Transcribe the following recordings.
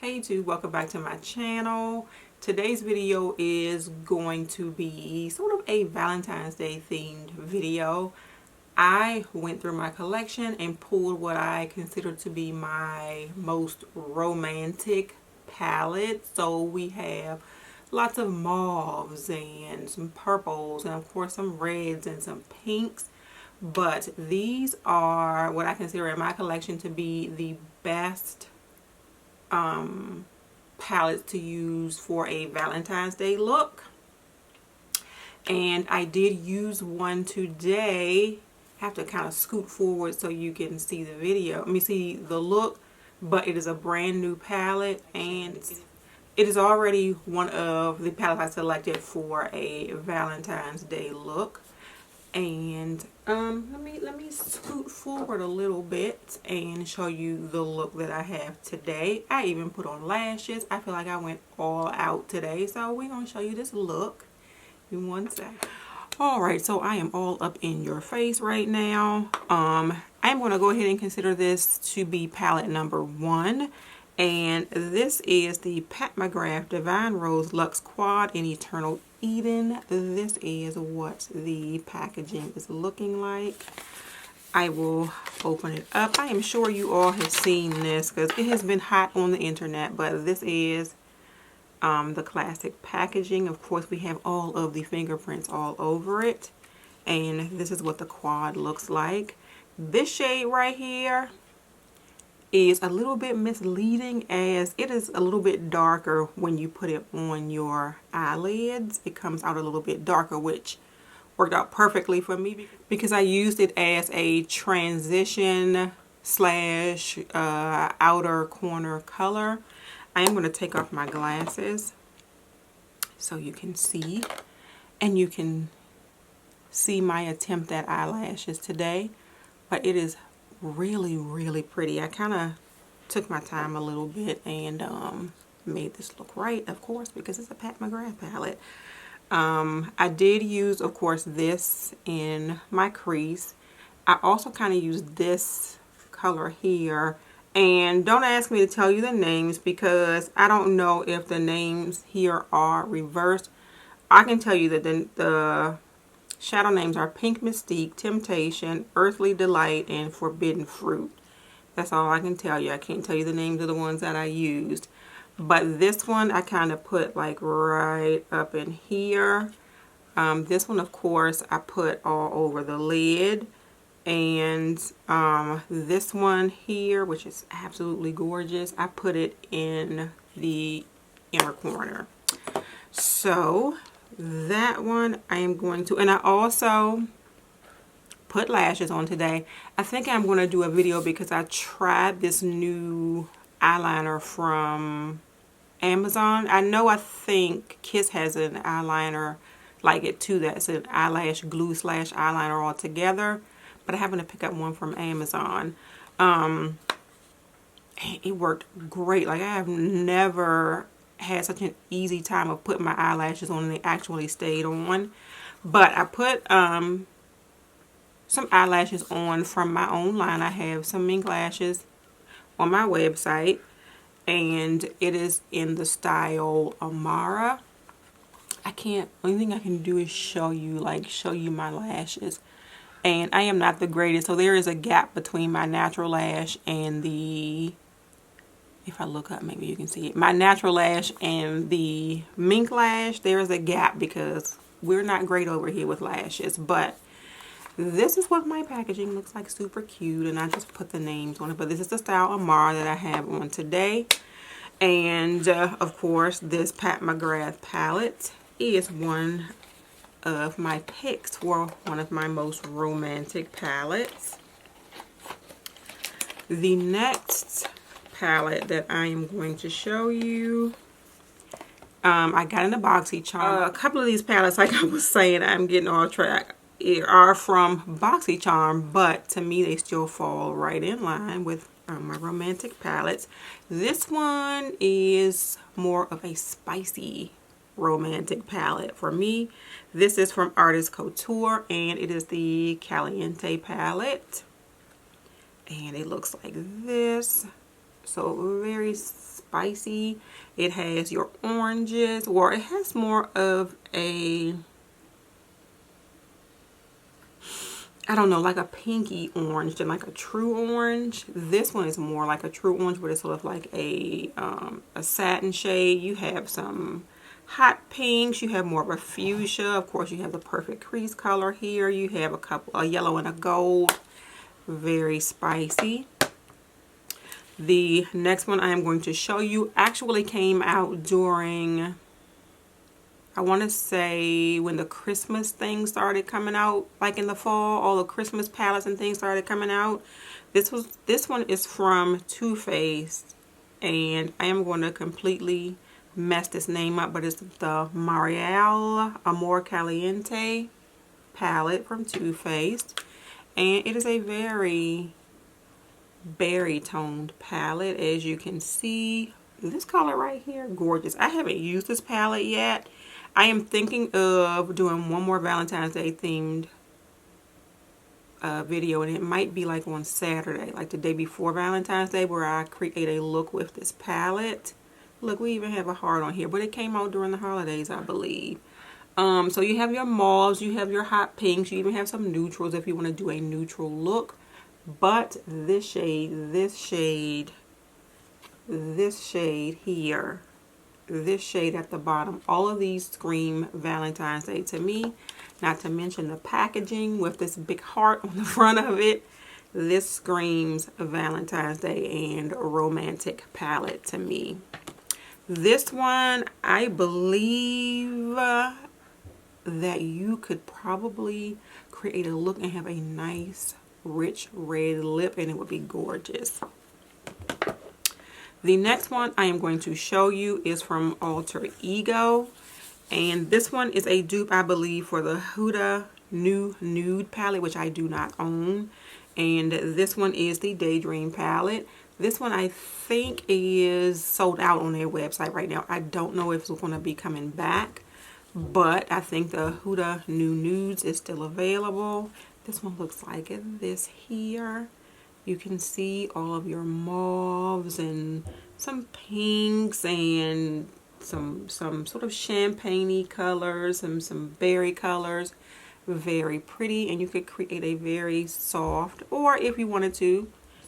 Hey YouTube, welcome back to my channel. Today's video is going to be sort of a Valentine's Day themed video. I went through my collection and pulled what I consider to be my most romantic palette. So we have lots of mauves and some purples and of course some reds and some pinks. But these are what I consider in my collection to be the best palettes to use for a Valentine's Day look. And I did use one today. I have to kind of scoot forward so you can see the video. Let me see the look, but it is a brand new palette and it is already one of the palettes I selected for a Valentine's Day look. And let me scoot forward a little bit and show you the look that I have today. I even put on lashes. I feel like I went all out today, so we're gonna show you this look in one sec. Alright, so I am all up in your face right now. I'm gonna go ahead and consider this to be palette number 1. And this is the McGrath Divine Rose Luxe Quad in Eternal Eden. This is what the packaging is looking like. I will open it up. I am sure you all have seen this because it has been hot on the internet, but this is the classic packaging. Of course, we have all of the fingerprints all over it, and this is what the quad looks like. This shade right here is a little bit misleading as it is a little bit darker when you put it on your eyelids. It comes out a little bit darker, which worked out perfectly for me because I used it as a transition slash outer corner color. I am going to take off my glasses so you can see, and you can see my attempt at eyelashes today, but it is really pretty. I kind of took my time a little bit and made this look right, of course, because it's a Pat McGrath palette. I did use, of course, this in my crease. I also kind of used this color here, and don't ask me to tell you the names because I don't know if the names here are reversed. I can tell you that the shadow names are Pink Mystique, Temptation, Earthly Delight, and Forbidden Fruit. That's all I can tell you. I can't tell you the names of the ones that I used. But this one I kind of put like right up in here. This one, of course, I put all over the lid. And this one here, which is absolutely gorgeous, I put it in the inner corner. So that one I am going to, and I also put lashes on today. I think I'm going to do a video because I tried this new eyeliner from Amazon. I think Kiss has an eyeliner like it too that's an eyelash glue slash eyeliner all together, but I happened to pick up one from Amazon. It worked great. Like, I have never had such an easy time of putting my eyelashes on, and they actually stayed on. But I put some eyelashes on from my own line. I have some mink lashes on my website, and it is in the style Amara. Only thing I can do is show you my lashes, and I am not the greatest, so there is a gap between my natural lash and the, if I look up maybe you can see it, my natural lash and the mink lash. There is a gap because we're not great over here with lashes. But this is what my packaging looks like, super cute, and I just put the names on it. But this is the style Amara that I have on today. And of course, this Pat McGrath palette is one of my picks for one of my most romantic palettes. The next palette that I am going to show you, I got in a BoxyCharm. A couple of these palettes, like I was saying, I'm getting off track, are from BoxyCharm, but to me they still fall right in line with my romantic palettes. This one is more of a spicy romantic palette for me. This is from artist Couture, and it is the Caliente palette, and it looks like this. so very spicy. It has your oranges, or it has more of a, I don't know, like a pinky orange than like a true orange. This one is more like a true orange, but it's sort of like a satin shade. You have some hot pinks. You have more of a fuchsia. Of course, you have the perfect crease color here. You have a yellow and a gold. Very spicy. The next one I am going to show you actually came out during, I want to say, when the Christmas things started coming out, like in the fall, all the Christmas palettes and things started coming out. This one is from Too Faced, and I am going to completely mess this name up, but it's the Marielle Amor Caliente palette from Too Faced, and it is a very berry toned palette. As you can see, this color right here, gorgeous. I haven't used this palette yet. I am thinking of doing one more Valentine's Day themed video, and it might be like on Saturday, like the day before Valentine's Day, where I create a look with this palette. Look, we even have a heart on here, but it came out during the holidays, I believe. So you have your mauves, you have your hot pinks, you even have some neutrals if you want to do a neutral look. But this shade here, this shade at the bottom, all of these scream Valentine's Day to me. Not to mention the packaging with this big heart on the front of it. This screams Valentine's Day and romantic palette to me. This one, I believe that you could probably create a look and have a nice rich red lip, and it would be gorgeous. The next one I am going to show you is from Alter Ego, and this one is a dupe, I believe, for the Huda New Nude palette, which I do not own. And this one is the Daydream palette. This one I think is sold out on their website right now. I don't know if it's going to be coming back, but I think the Huda New Nudes is still available. This one looks like this here. You can see all of your mauves and some pinks and some sort of champagne-y colors and some berry colors. Very pretty, and you could create a very soft, or if you wanted to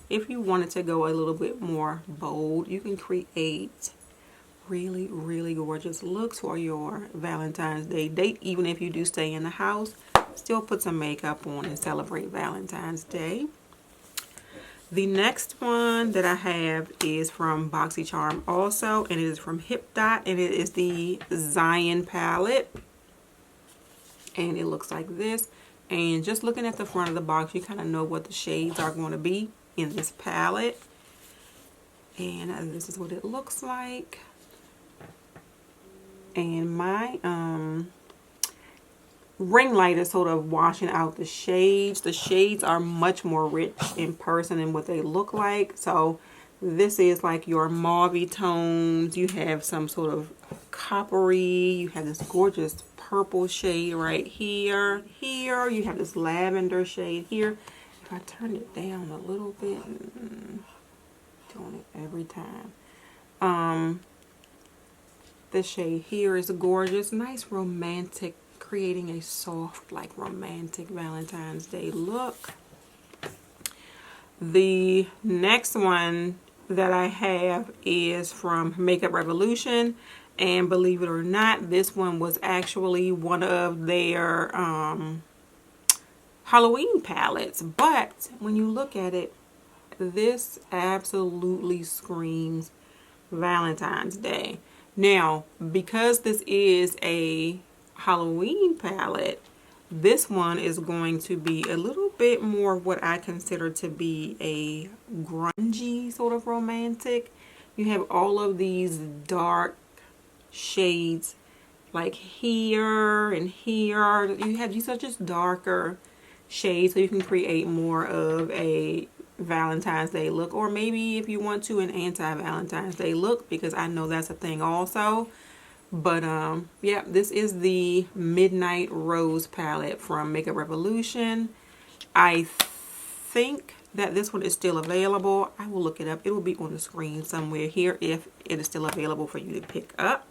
go a little bit more bold, you can create really, really gorgeous looks for your Valentine's Day date. Even if you do stay in the house, still put some makeup on and celebrate Valentine's Day. The next one that I have is from BoxyCharm also, and it is from Hip Dot, and it is the Zion palette. And it looks like this. And just looking at the front of the box, you kind of know what the shades are going to be in this palette. And this is what it looks like. And my ring light is sort of washing out the shades. The shades are much more rich in person than what they look like. So this is like your mauve tones. You have some sort of coppery. You have this gorgeous purple shade right here. Here you have this lavender shade here. If I turn it down a little bit, doing it every time. This shade here is gorgeous, nice romantic, creating a soft, like romantic Valentine's Day look. The next one that I have is from Makeup Revolution, and believe it or not, this one was actually one of their Halloween palettes. But when you look at it, this absolutely screams Valentine's Day. Now, because this is a Halloween palette, this one is going to be a little bit more what I consider to be a grungy sort of romantic. You have all of these dark shades like here and here. These are just darker shades, so you can create more of a Valentine's Day look, or maybe if you want to, an anti-Valentine's Day look, because I know that's a thing also. But yeah, this is the Midnight Rose palette from Makeup Revolution. I think that this one is still available. I will look it up. It will be on the screen somewhere here if it is still available for you to pick up.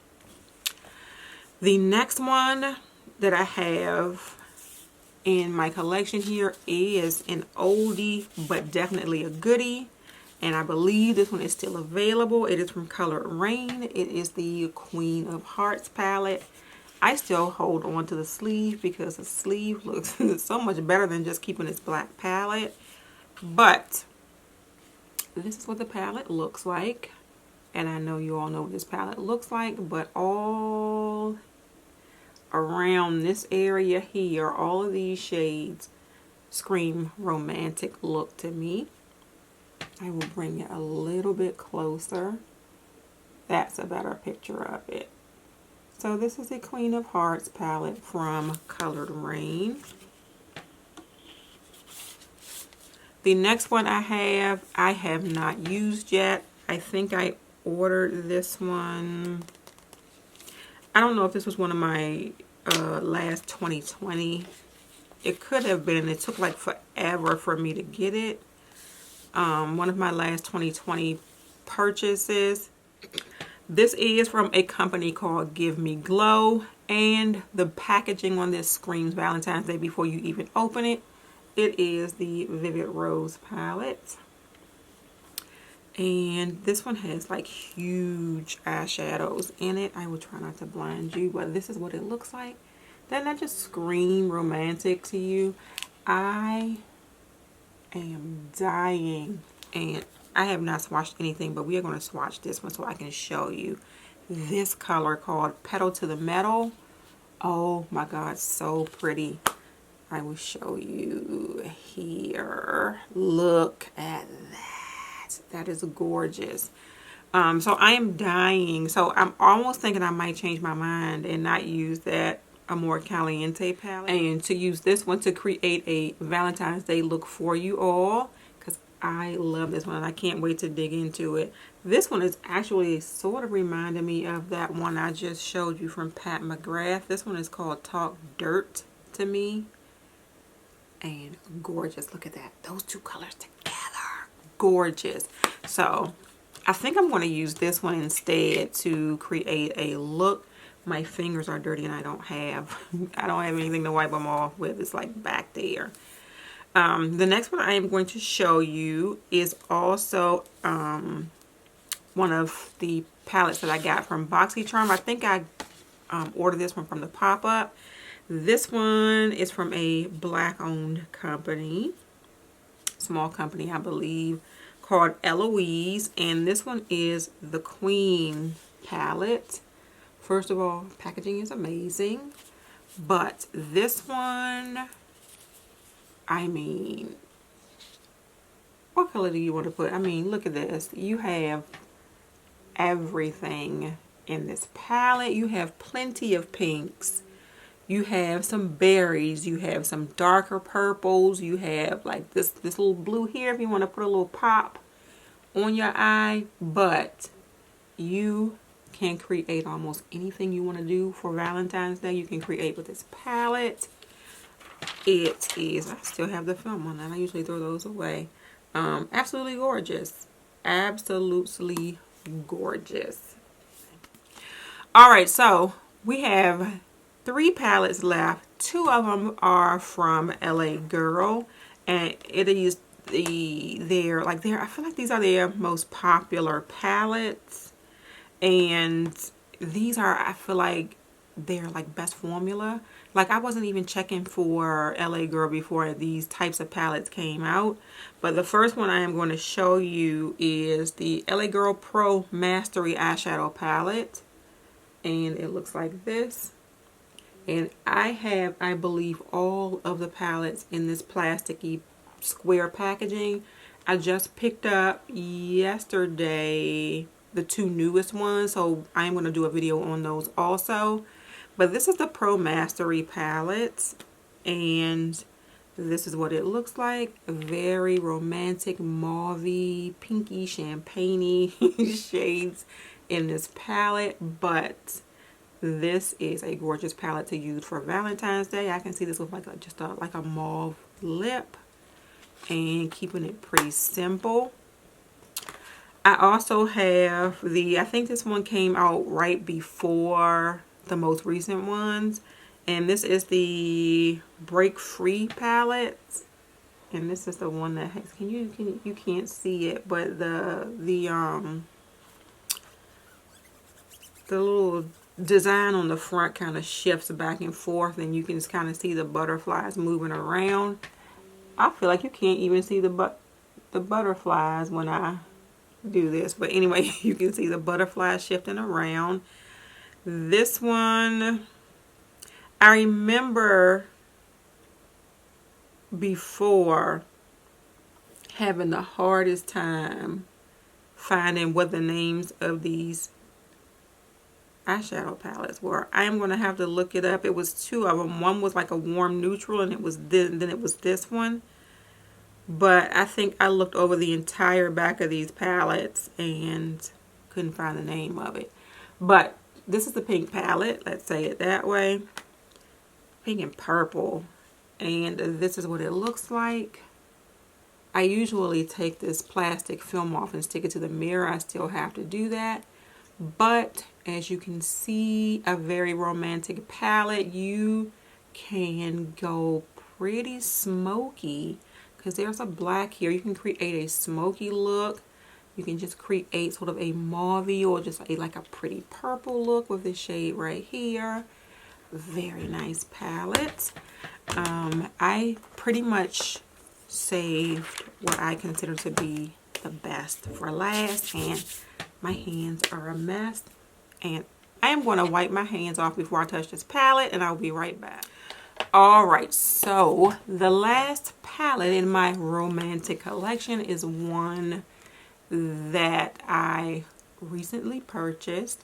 The next one that I have in my collection here is an oldie, but definitely a goodie. And I believe this one is still available. It is from Colored Rain. It is the Queen of Hearts palette. I still hold on to the sleeve because the sleeve looks so much better than just keeping this black palette. But this is what the palette looks like. And I know you all know what this palette looks like, but all around this area here, all of these shades scream romantic look to me. I will bring it a little bit closer. That's a better picture of it. So this is the Queen of Hearts palette from Colored Rain. The next one I have not used yet. I think I ordered this one. I don't know if this was one of my last 2020. It could have been. It took like forever for me to get it. One of my last 2020 purchases. This is from a company called Give Me Glow, and the packaging on this screams Valentine's Day before you even open it. It is the Vivid Rose palette, and this one has like huge eyeshadows in it. I will try not to blind you, but this is what it looks like. Doesn't that just scream romantic to you? I am dying, and I have not swatched anything, but we are going to swatch this one so I can show you this color called Petal to the Metal. Oh my god, so pretty. I will show you here. Look at that. That is gorgeous. So I am dying. So I'm almost thinking I might change my mind and not use that Amor Caliente palette and to use this one to create a Valentine's Day look for you all, because I love this one and I can't wait to dig into it. This one is actually sort of reminding me of that one I just showed you from McGrath. This one is called Talk Dirt to me, and gorgeous. Look at that, those two colors together, gorgeous. So I think I'm going to use this one instead to create a look. My fingers are dirty and I don't have anything to wipe them off with. It's like back there. The next one I am going to show you is also one of the palettes that I got from BoxyCharm. I think I ordered this one from the pop-up. This one is from a black-owned company, small company I believe, called Eloise, and this one is the Queen palette. First of all, packaging is amazing, but this one, I mean, what color do you want to put? I mean, look at this. You have everything in this palette. You have plenty of pinks. You have some berries. You have some darker purples. You have like this little blue here if you want to put a little pop on your eye, but you can create almost anything you want to do for Valentine's Day. You can create with this palette. It is, I still have the film on that. I usually throw those away. Absolutely gorgeous. Absolutely gorgeous. Alright, so we have 3 palettes left. 2 of them are from LA Girl, and it is I feel like these are their most popular palettes. And these are, I feel like they're like best formula. Like I wasn't even checking for LA Girl before these types of palettes came out. But the first one I am going to show you is the LA Girl Pro Mastery Eyeshadow Palette. And it looks like this. And I have, I believe, all of the palettes in this plasticky square packaging. I just picked up yesterday the 2 newest ones, so I am going to do a video on those also. But this is the Pro Mastery palette, and this is what it looks like. Very romantic, mauvey, pinky, champagne-y shades in this palette, but this is a gorgeous palette to use for Valentine's Day. I can see this with like just like a mauve lip. and keeping it pretty simple. I also have I think this one came out right before the most recent ones. And this is the Break Free palette. And this is the one that has, you can't see it, but the little design on the front kind of shifts back and forth, and you can just kind of see the butterflies moving around. I feel like you can't even see the butterflies when I do this, but anyway, you can see the butterflies shifting around. This one, I remember before having the hardest time finding what the names of these eyeshadow palettes were. I am going to have to look it up. It was two of them. One was like a warm neutral, and it was then it was this one. But I think I looked over the entire back of these palettes and couldn't find the name of it. But this is the pink palette, let's say it that way. Pink and purple. And this is what it looks like. I usually take this plastic film off and stick it to the mirror. I still have to do that. But as you can see, a very romantic palette. You can go pretty smoky because there's a black here. You can create a smoky look. You can just create sort of a mauvey or just like a pretty purple look with this shade right here. Very nice palette. I pretty much saved what I consider to be the best for last, and my hands are a mess, and I am going to wipe my hands off before I touch this palette, and I'll be right back. Alright, so the last palette in my romantic collection is one that I recently purchased,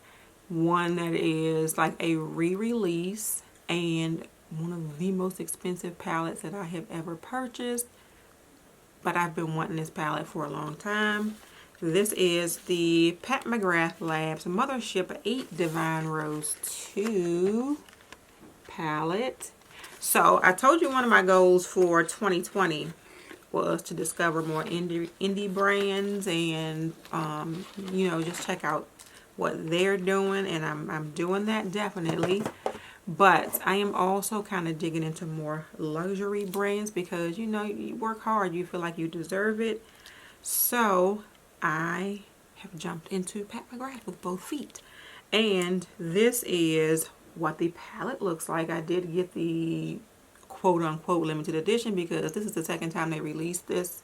one that is like a re-release and one of the most expensive palettes that I have ever purchased, but I've been wanting this palette for a long time. This is the Pat McGrath Labs Mothership 8 Divine Rose 2 palette. So I told you one of my goals for 2020 was to discover more indie brands and you know, just check out what they're doing, and I'm doing that definitely. But I am also kind of digging into more luxury brands because, you know, you work hard, you feel like you deserve it. So I have jumped into Pat McGrath with both feet. And this is what the palette looks like. I did get the quote-unquote limited edition because this is the second time they released this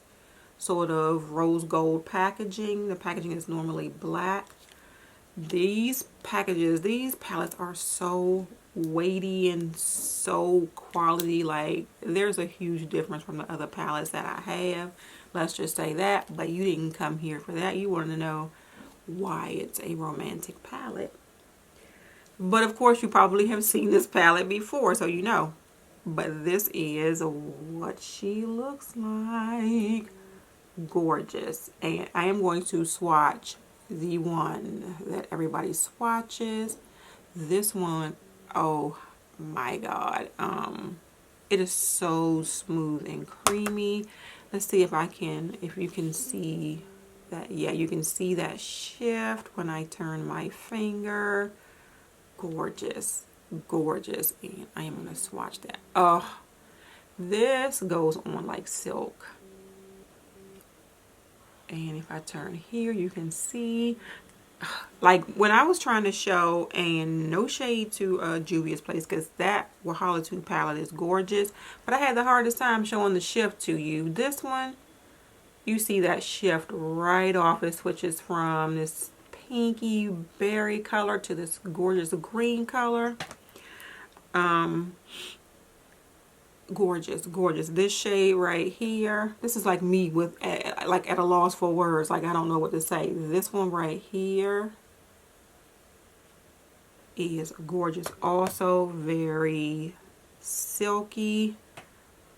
sort of rose gold packaging. The packaging is normally black. These palettes are so weighty and so quality. Like, there's a huge difference from the other palettes that I have. Let's just say that. But you didn't come here for that. You wanted to know why it's a romantic palette. But of course, you probably have seen this palette before, so you know. But this is what she looks like. Gorgeous. And I am going to swatch the one that everybody swatches. This one, oh my god, it is so smooth and creamy. Let's see if you can see that. Yeah, you can see that shift when I turn my finger. Gorgeous, gorgeous. And I am going to swatch that. Oh, this goes on like silk. And if I turn here, you can see, like when I was trying to show, and no shade to Juvia's Place, because that Wahala 2 palette is gorgeous, but I had the hardest time showing the shift to you. This one, you see that shift right off. It switches from this pinky berry color to this gorgeous green color. Gorgeous, gorgeous. This shade right here, this is like me with like at a loss for words, like I don't know what to say. This one right here is gorgeous, also very silky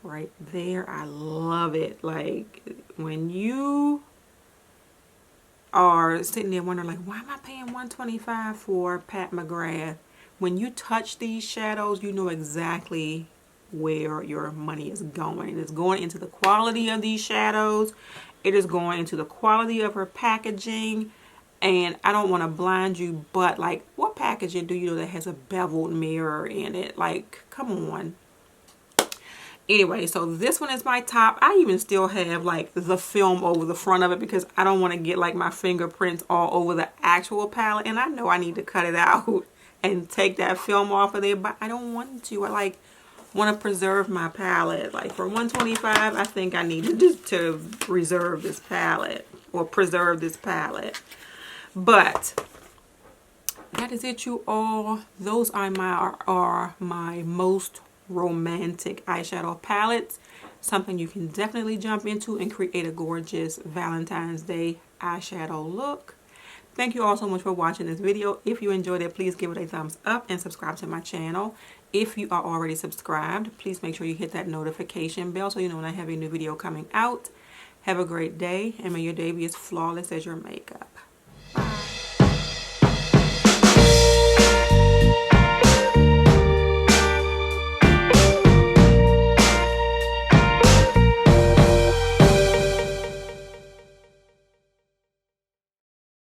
right there. I love it. Like when you are sitting there wondering like, why am I paying $125 for Pat McGrath? When you touch these shadows, you know exactly where your money is going. It is going into the quality of these shadows. It is going into the quality of her packaging. And I don't want to blind you, but like, what packaging do you know that has a beveled mirror in it? Like, come on. Anyway, so this one is my top. I even still have like the film over the front of it because I don't want to get like my fingerprints all over the actual palette. And I know I need to cut it out and take that film off of there, but I don't want to. I like want to preserve my palette. Like for $125, I think I need to reserve this palette or preserve this palette. But that is it, you all. Those are my most romantic eyeshadow palettes. Something you can definitely jump into and create a gorgeous Valentine's Day eyeshadow look. Thank you all so much for watching this video. If you enjoyed it, please give it a thumbs up and subscribe to my channel. If you are already subscribed, please make sure you hit that notification bell so you know when I have a new video coming out. Have a great day, and may your day be as flawless as your makeup.